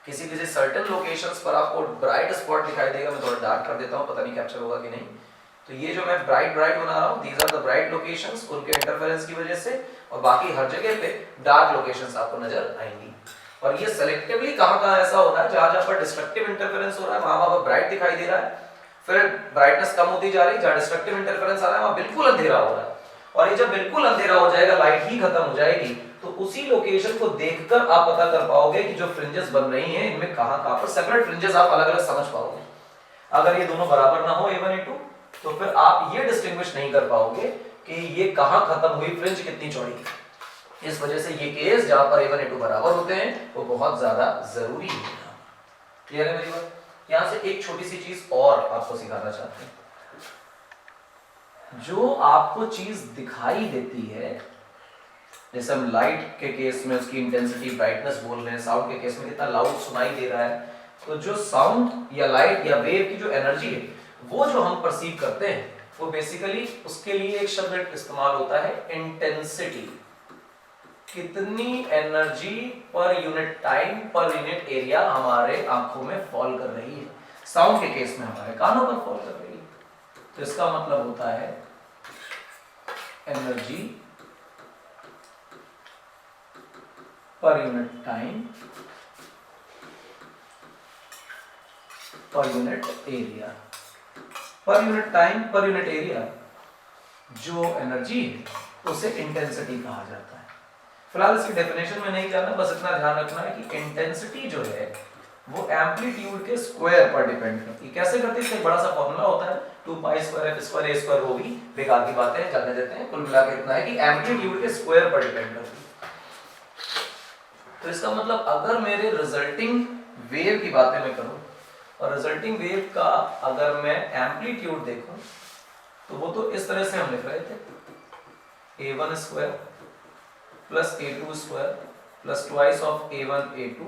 किसी किसी सर्टेन लोकेशंस पर आपको ब्राइट स्पॉट दिखाई देगा, मैं थोड़ा डार्क कर देता हूं, पता नहीं कैप्चर होगा कि नहीं। तो ये जो मैं ब्राइट ब्राइट बना रहा हूं, these are the bright locations, उनके इंटरफेरेंस की वजह से, और बाकी हर जगह पे डार्क लोकेशंस आपको नजर आएंगी। और ये सेलेक्टिवली कहां-कहां ऐसा हो रहा है, जहां पर डिस्ट्रक्टिव इंटरफेरेंस हो रहा है वहां ब्राइट दिखाई दे रहा है, फिर ब्राइटनेस कम होती जा रही, जहां डिस्ट्रक्टिव इंटरफेरेंस आ रहा है वहां बिल्कुल अंधेरा हो रहा है। और ये जब बिल्कुल अंधेरा हो जाएगा, लाइट ही खत्म हो जाएगी, तो उसी लोकेशन को देखकर आप पता कर पाओगे कि जो फ्रिंजेस बन रही हैं इनमें कहां-कहां पर सेपरेट फ्रिंजेस आप अलग-अलग समझ पाओगे। अगर ये दोनों बराबर ना हो A1 A2 तो फिर आप ये डिस्टिंग्विश नहीं कर पाओगे कि ये कहां खत्म हुई, फ्रिंज कितनी चौड़ी। इस वजह से ये केस जहां पर A1 A2 बराबर होते हैं वो बहुत ज्यादा जरूरी है। क्लियर है मेरी बात? यहां से एक छोटी सी चीज और आपको सिखाना चाहते हैं। जो आपको चीज दिखाई देती है, जैसे हम लाइट के केस में उसकी इंटेंसिटी ब्राइटनेस बोल रहे हैं, साउंड के केस में कितना लाउड सुनाई दे रहा है, तो जो साउंड या लाइट या वेव की जो एनर्जी है वो जो हम परसीव करते हैं वो बेसिकली उसके लिए एक शब्द इस्तेमाल होता है इंटेंसिटी। कितनी energy per unit time per unit area हमारे आंखों में फॉल कर रही है, साउंड के केस में हमारे कानों पर फॉल कर रही है। तो इसका मतलब होता है energy per unit time per unit area. Per unit time per unit area जो एनर्जी है उसे इंटेंसिटी कहा जाता है। फिलहाल इसकी डेफिनेशन में नहीं जाना, बस इतना ध्यान रखना है कि इंटेंसिटी जो है वो एम्पलीट्यूड के स्क्वायर पर डिपेंड करती है। कैसे करती है? इसका बड़ा सा फॉर्मूला होता है, 2 पाई स्क्वायर एफ स्क्वायर ए स्क्वायर, वो भी बेकार की बातें हैं, चलने देते हैं। कुल मिला के इतना है कि एम्पलीट्यूड के स्क्वायर पर डिपेंड करती है। तो इसका मतलब अगर मेरे रिजल्टिंग वेव की बातें मैं करूं और रिजल्टिंग वेव का अगर मैं एम्पलीट्यूड देखूं तो वो तो इस तरह से हम लिख रहे थे a1 square plus a2 square plus twice of a1 a2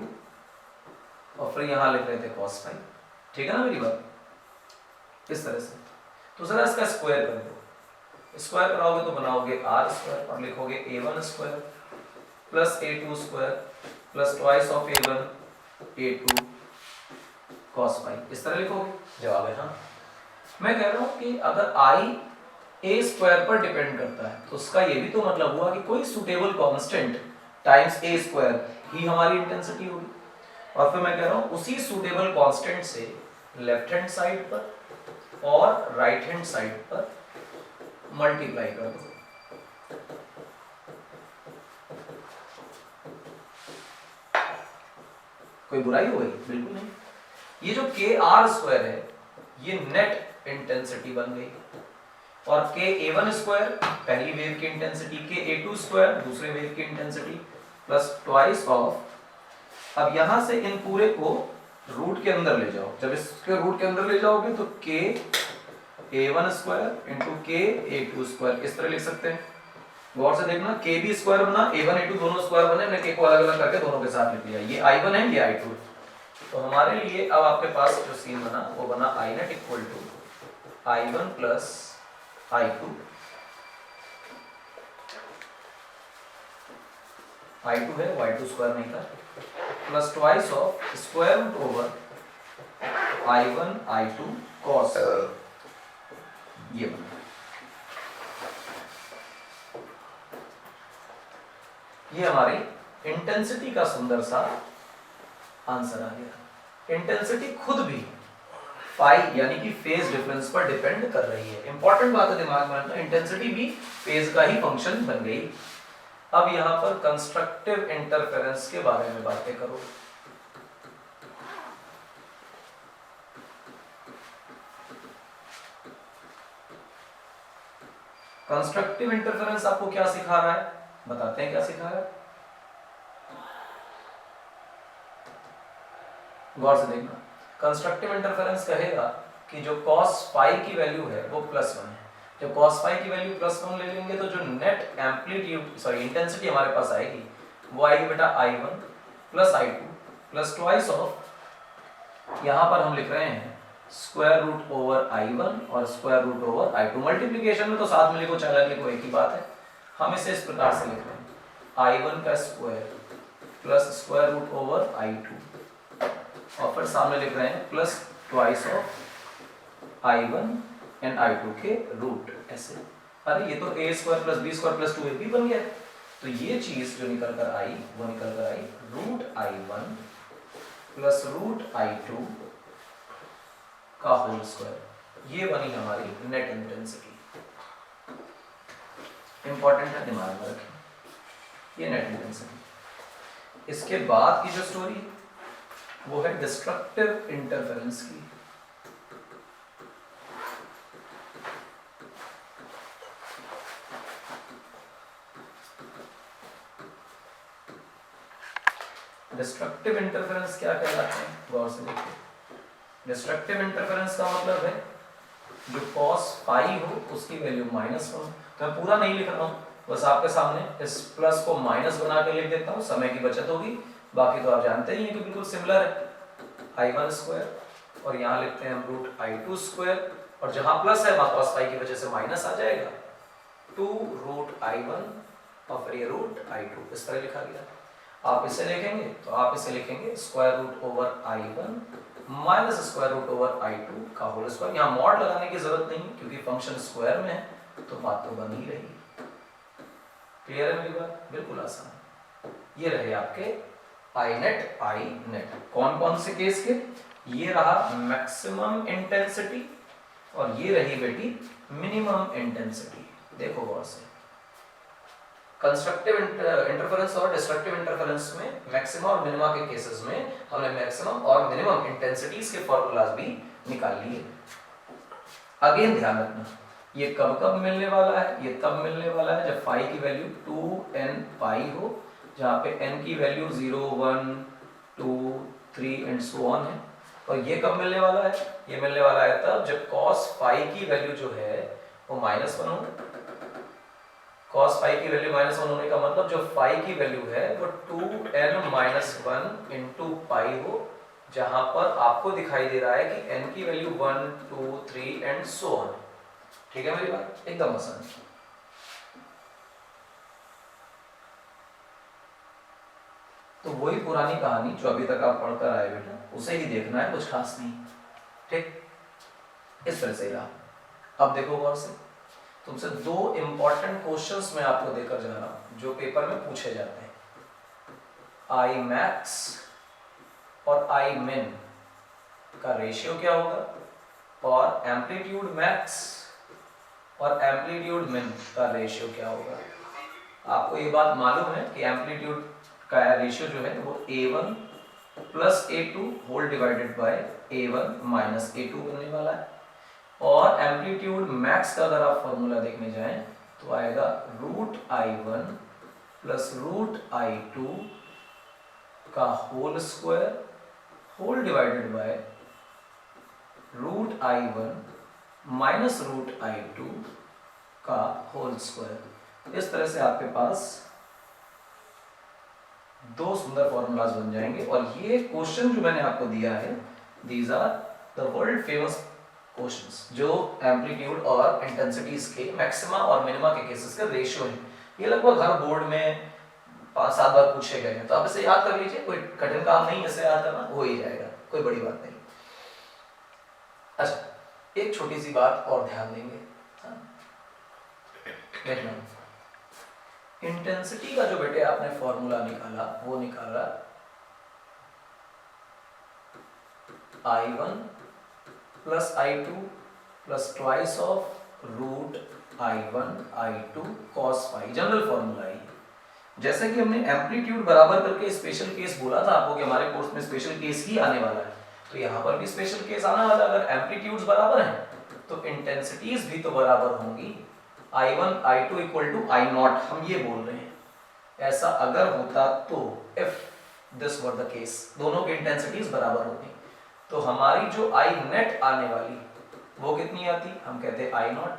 और फिर यहां लिख रहे थे cos फाई। ठीक है ना मेरी बात, इस तरह से। तो जरा इसका स्क्वायर कर दो, स्क्वायर कराओगे तो बनाओगे r स्क्वायर और लिखोगे a1 square plus a2 square plus twice of a1 a2 cos phi, इस तरह लिखोगे। जवाब है हाँ। मैं कह रहा हूं कि अगर i a स्क्वायर पर डिपेंड करता है तो उसका ये भी तो मतलब हुआ कि कोई suitable constant times a square ही हमारी इंटेंसिटी होगी। और फिर मैं कह रहा हूं उसी सुटेबल कांस्टेंट से लेफ्ट हैंड साइड पर और राइट हैंड साइड पर मल्टीप्लाई कर दो। कोई बुराई हो गई? बिल्कुल नहीं। ये जो के आर स्क्वायर है ये नेट इंटेंसिटी बन गई और के ए1 स्क्वायर पहली वेव की इंटेंसिटी, के ए2 स्क्वायर दूसरे वेव की इंटेंसिटी प्लस ट्वाइस ऑफ, अब यहां से इन पूरे को रूट के अंदर ले जाओ। जब इसके रूट के अंदर ले जाओगे तो के ए1 स्क्वायर इंटू के ए2 स्क्वायर इस तरह लिख सकते हैं। गौर से देखना, के बी स्क्वायर बना, ए1 ए2 दोनों स्क्वायर बने, मैंने के को अलग अलग करके दोनों के साथ लिख लिया। ये i1 है, ये i2। तो हमारे लिए अब आपके पास जो सीन बना वो बना i net equal to i1 plus i2, i2 है, y2 स्क्वायर नहीं था, plus twice of square root over i1 i2 cos, ये बना। ये हमारी इंटेंसिटी का सुंदर सा आंसर आ गया। इंटेंसिटी खुद भी फाई यानी कि फेज डिफरेंस पर डिपेंड कर रही है। इंपॉर्टेंट बात है दिमाग में रखना, इंटेंसिटी भी फेज का ही फंक्शन बन गई। अब यहां पर कंस्ट्रक्टिव इंटरफेरेंस के बारे में बातें करो। कंस्ट्रक्टिव इंटरफेरेंस आपको क्या सिखा रहा है, बताते हैं क्या सिखा रहा है। गौर से देखना, कंस्ट्रक्टिव इंटरफेरेंस कहेगा कि जो cos फाई की वैल्यू है वो +1 है। जब cos फाई की वैल्यू +1 ले लेंगे तो जो नेट एम्पलीट्यूड सॉरी इंटेंसिटी हमारे पास आएगी वो आएगी बेटा i1 plus i2 plus twice of, यहां पर हम लिख रहे हैं स्क्वायर रूट ओवर i1 और square root over i2। Multiplication में तो साथ में लिखो चाहे अलग लिखो एक ही बात है। हम इसे इस प्रकार से लिख रहे हैं i1 का square plus square root over i2 और फिर सामने लिख रहे हैं plus twice of i1 and i2 के रूट। ऐसे अरे ये तो a square plus b square plus 2ab बन गया। तो ये चीज जो निकल कर आई वो निकल कर आई root i1 plus root i2 का होल स्क्वायर। ये बनी हमारी नेट इंटेंसिटी। इंपॉर्टेंट है, दिमाग में रखें, ये नेट इंटेंसिटी। इसके बाद की जो स्टोरी वो है डिस्ट्रक्टिव इंटरफेरेंस की। डिस्ट्रक्टिव इंटरफेरेंस क्या कहलाते हैं, गौर से देखिए। डिस्ट्रक्टिव इंटरफेरेंस का मतलब है जो cos फाई हो उसकी वैल्यू -1 हो। तो मैं पूरा नहीं लिख रहा हूँ, बस आपके सामने इस प्लस को माइनस बना के लिख देता हूँ, समय की बचत होगी। बाकी तो आप जानते ही हैं कि बिल्कुल सिमिलर है। i1 स्क्वायर और यहाँ लिखते हैं हम रूट i2 स्क्वायर और जहाँ प्लस है वहाँ cos फाई की वजह से माइनस आ जाएगा 2 रूट i1 और फिर ये रूट i2 इस तरह लिखा गया। आप इसे लिखेंगे तो आप इसे लिखेंगे square root over i1 minus square root over i2 का होल स्क्वायर। यहाँ मॉड लगाने की जरूरत नहीं क्योंकि फंक्शन स्क्वायर में है तो बात तो बन ही रही। क्लियर है मेरी बात, बिल्कुल आसान। ये रहे आपके आई नेट। कौन कौन से केस के, ये रहा मैक्सिमम इंटेंसिटी और ये रही बेटी मिनिमम इंटेंसिटी। देखो गौर से, कंस्ट्रक्टिव इंटरफेरेंस और डिस्ट्रक्टिव इंटरफेरेंस में मैक्सिमम और मिनिमा के केसेस में हमने मैक्सिमम और मिनिमम इंटेंसिटीज के फॉर्मूलाज भी निकाल लिए। अगेन ध्यान रखना, ये कब कब मिलने वाला है, ये तब मिलने वाला है जब फाई की वैल्यू 2n पाई हो, जहाँ पे n की वैल्यू 0 1 2 3 एंड सो ऑन है। और ये कब मिलने वाला है, ये मिलने वाला है तब जब cos फाई की वैल्यू जो है वो -1 हो। cos फाई की वैल्यू -1 होने का मतलब जो फाई की वैल्यू है वो 2n-1 इंटू पाई हो, जहां पर आपको दिखाई दे रहा है कि n की वैल्यू 1 2 3 एंड सो ऑन। ठीक है मेरी बात, एकदम आसान। तो वही पुरानी कहानी जो अभी तक आप पढ़कर आए बेटा, उसे ही देखना है, कुछ खास नहीं। ठीक, इस तरह से रहा। अब देखो गौर से, तुमसे दो इंपॉर्टेंट क्वेश्चंस मैं आपको देकर जा रहा हूं जो पेपर में पूछे जाते हैं। आई मैक्स और आई मिन का रेशियो क्या होगा, और एम्पलीट्यूड मैक्स और एम्पलीट्यूड मिन का रेशियो क्या होगा। आपको ये बात मालूम है कि एम्पलीट्यूड का रेशियो जो है वो a1 plus a2 whole divided by a1 minus a2 बनने वाला है। और एम्पलीट्यूड मैक्स का अगर आप फॉर्मूला देखने जाएं तो आएगा √i1 प्लस √i2 का whole square whole divided by √i1 minus √i2 का होल स्क्वायर। इस तरह से आपके पास दो सुंदर फॉर्मूलाज बन जाएंगे। और ये क्वेश्चन जो मैंने आपको दिया है, these are the world famous questions जो एम्पलीट्यूड और इंटेंसिटीज के मैक्सिमा और मिनिमा के केसेस का रेशियो है। ये लगभग हर बोर्ड में 5-7 बार पूछे गए हैं, तो आप इसे याद कर लीजिए, कोई कठिन काम नहीं, इसे याद करना हो ही जाएगा, कोई बड़ी बात नहीं। अच्छा, एक छोटी सी बात और ध्यान देंगे, देखना, इंटेंसिटी का जो बेटे आपने फॉर्मूला निकाला वो निकाला I1 plus I2 plus twice of √I1 I2 cos phi, general formula है। जैसे कि हमने एम्पलीट्यूड बराबर करके स्पेशल केस बोला था आपको कि हमारे कोर्स में स्पेशल केस ही आने वाला है, तो यहाँ पर भी स्पेशल केस आने वाला है। अगर एम्पलीट्यूड्स बराबर हैं तो इंटेंसिटीज भी तो बराबर होंगी। I1 I2 equal to I0 हम ये बोल रहे हैं। ऐसा अगर होता तो if this were the case, दोनों की इंटेंसिटीज बराबर होती, तो हमारी जो I नेट आने वाली वो कितनी आती, हम कहते हैं I0,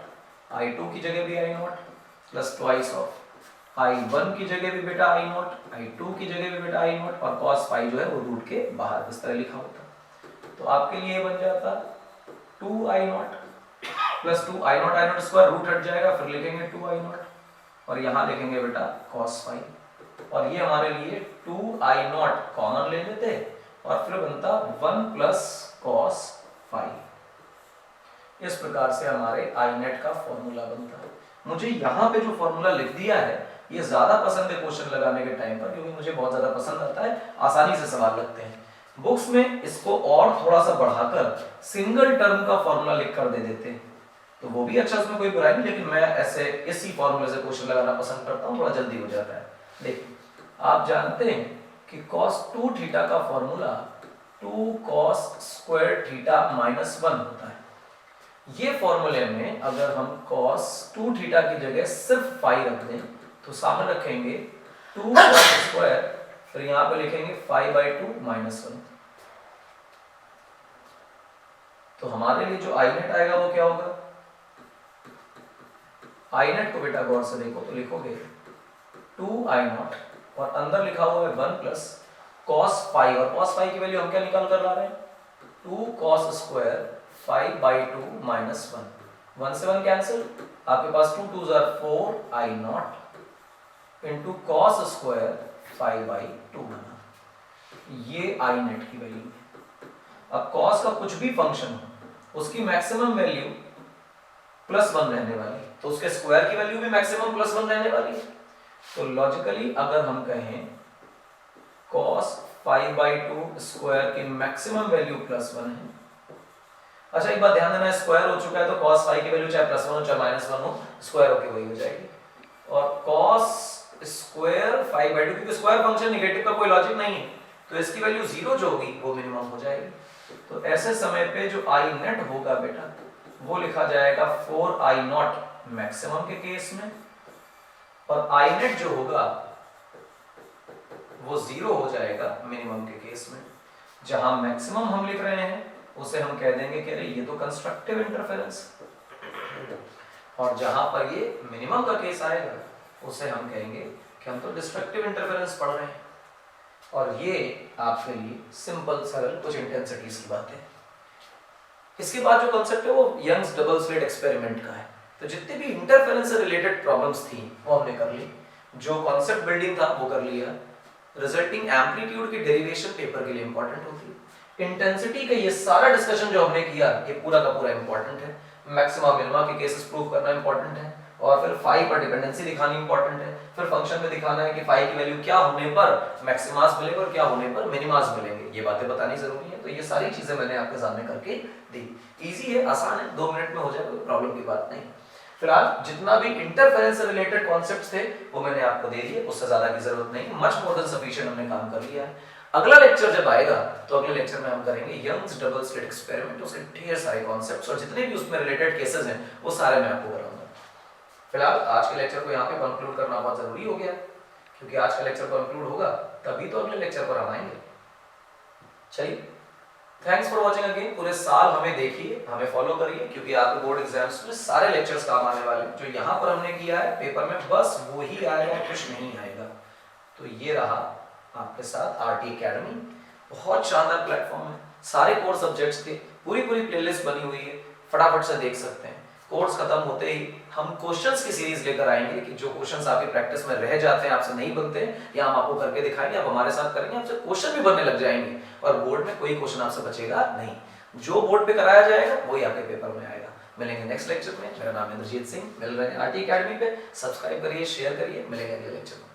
I2 की जगह भी I0 plus twice of I1 की जगह भी बेटा I0, I2 की जगह भी बेटा I0, और cos फाई जो है वो रूट के बाहर इस तरह लिखा होता। तो आपके लिए बन जाता 2I0 plus 2I0 I0 square, root हट जाएगा, फिर लिखेंगे 2I0 और यहाँ लिखेंगे बेटा cos फाई, और ये हमारे लिए 2I0 कॉमन ले लेते और फिर बनता 1 प्लस cos फाई। इस प्रकार से हमारे I नेट का फॉर्मूला बनता है। मुझे यहाँ पे जो फॉर्मूला लिख दिया है ये ज्यादा पसंद है क्वेश्चन लगाने के टाइम पर, क्योंकि मुझे बहुत ज्यादा पसंद आता है, आसानी से सवाल लगते हैं। बुक्स में इसको और थोड़ा सा बढ़ाकर सिंगल टर्म का फॉर्मूला लिख कर दे देते हैं, तो वो भी अच्छा, उसमें कोई बुराई नहीं, लेकिन मैं ऐसे इसी फॉर्मूले से क्वेश्चन लगाना पसंद करता हूँ, थोड़ा जल्दी हो जाता है। देखिए, आप जानते हैं कि cos 2 थीटा का formula 2 cos square theta minus 1 होता है। ये फॉर्मूले में अगर हम cos 2 थीटा की जगह सिर्फ फाई रख दें तो सामने रखेंगे 2 cos स्क्वायर, फिर यहाँ पे लिखेंगे फाई बाई 2 माइनस 1। तो हमारे लिए जो आई नेट आएगा वो क्या होगा, आई नेट को बेटा गौर से देखो तो लिखोगे 2I0 और अंदर लिखा हुआ है 1 प्लस cos फाई, और cos फाई की वैल्यू हम क्या निकाल कर ला रहे हैं, 2 cos square phi by 2 minus 1, 1 से 1 कैंसिल, आपके पास 2 2 जार 4I0 into cos square phi by 2 बना। ये आई नेट की वैल्यू है। अब cos का कुछ भी फंक्शन हो उसकी मैक्सिमम वैल्यू +1 रहने वाली, तो उसके स्क्वायर की वैल्यू भी मैक्सिमम +1 रहने वाली है। तो लॉजिकली अगर हम कहें cos फाई बाई 2 स्क्वायर की मैक्सिमम वैल्यू +1 है। अच्छा, एक बात ध्यान देना, स्क्वायर हो चुका है तो cos फाई की वैल्यू चाहे +1 हो चाहे -1 हो, स्क्वायर होके वही हो जाएगी। और cos स्क्वायर फाई बाई 2, क्योंकि स्क्वायर फंक्शन नेगेटिव का कोई लॉजिक नहीं है, तो इसकी वैल्यू 0 जो होगी वो मिनिमम हो जाएगी। तो ऐसे समय पे जो आई नेट होगा बेटा वो लिखा जाएगा 4I0 मैक्सिमम के केस में, और I नेट जो होगा वो 0 हो जाएगा मिनिमम के केस में। जहां मैक्सिमम हम लिख रहे हैं उसे हम कह देंगे कि अरे ये तो कंस्ट्रक्टिव इंटरफेरेंस, और जहां पर ये मिनिमम का केस आएगा उसे हम कहेंगे कि हम तो डिस्ट्रक्टिव इंटरफेरेंस पढ़ रहे हैं। और ये आपके लिए सिंपल सरल कुछ इंटेंसिटीज की बात है। इसके बाद जो कॉन्सेप्ट है वो यंग्स डबल स्लिट एक्सपेरिमेंट का है। तो जितनी भी इंटरफेरेंस से रिलेटेड प्रॉब्लम्स थी वो हमने कर ली, जो कॉन्सेप्ट बिल्डिंग था वो कर लिया, रिजल्टिंग एम्पलीट्यूड की डेरिवेशन पेपर के लिए इंपॉर्टेंट होती है, इंटेंसिटी का ये सारा डिस्कशन जो हमने किया ये पूरा का पूरा इंपॉर्टेंट है, मैक्सिमा मिनिमा के केसेस प्रूव करना इंपॉर्टेंट है, और फिर फाई पर डिपेंडेंसी दिखानी इंपॉर्टेंट है, फिर फंक्शन में दिखाना है कि फाई की वैल्यू क्या होने पर मैक्सिमास मिलेंगे और क्या होने पर मिनिमास मिलेंगे, ये बातें बतानी जरूरी है। तो ये सारी चीजें मैंने आपके सामने करके दी। इजी है, आसान है, 2 मिनट में हो जाए, कोई प्रॉब्लम की बात नहीं। फिलहाल जितना भी इंटरफेरेंस से रिलेटेड कॉन्सेप्ट्स थे वो मैंने आपको दे दिए, उससे ज्यादा की जरूरत नहीं, मच मोर देन सफिशिएंट हमने काम कर लिया है। अगला लेक्चर जब आएगा तो अगले लेक्चर में हम करेंगे यंग्स डबल स्लिट एक्सपेरिमेंट, उसके ढेर सारे कॉन्सेप्ट्स और जितने भी उसमें रिलेटेड केसेस हैं वो सारे मैं आपको कराऊंगा। फिलहाल आज के लेक्चर को यहाँ पे कंक्लूड करना बहुत जरूरी हो गया, क्योंकि आज का लेक्चर कंक्लूड होगा तभी तो अगले लेक्चर पर हम आएंगे। चलिए, थैंक्स फॉर वॉचिंग अगेन। पूरे साल हमें देखिए, हमें फॉलो करिए, क्योंकि आपके बोर्ड एग्जाम्स में सारे लेक्चर्स काम आने वाले हैं। जो यहाँ पर हमने किया है पेपर में बस वो ही आएगा, कुछ नहीं आएगा। तो ये रहा आपके साथ आरटी एकेडमी, बहुत शानदार प्लेटफॉर्म है, सारे कोर सब्जेक्ट्स के पूरी प्लेलिस्ट बनी हुई है, फटाफट से देख सकते हैं। कोर्स खत्म होते ही हम क्वेश्चंस की सीरीज लेकर आएंगे कि जो क्वेश्चंस आपकी प्रैक्टिस में रह जाते हैं, आपसे नहीं बनते, या हम आपको करके दिखाएंगे, आप हमारे साथ करेंगे, आपसे क्वेश्चन भी बनने लग जाएंगे और बोर्ड में कोई क्वेश्चन आपसे बचेगा नहीं। जो बोर्ड पे कराया जाएगा वही आपके पेपर में आएगा। मिलेंगे नेक्स्ट लेक्चर में। मेरा नाम है इंद्रजीत सिंह, मिल रहे हैं आरटी एकेडमी पे। सब्सक्राइब करिए, शेयर करिए, मिलेंगे अगले लेक्चर में।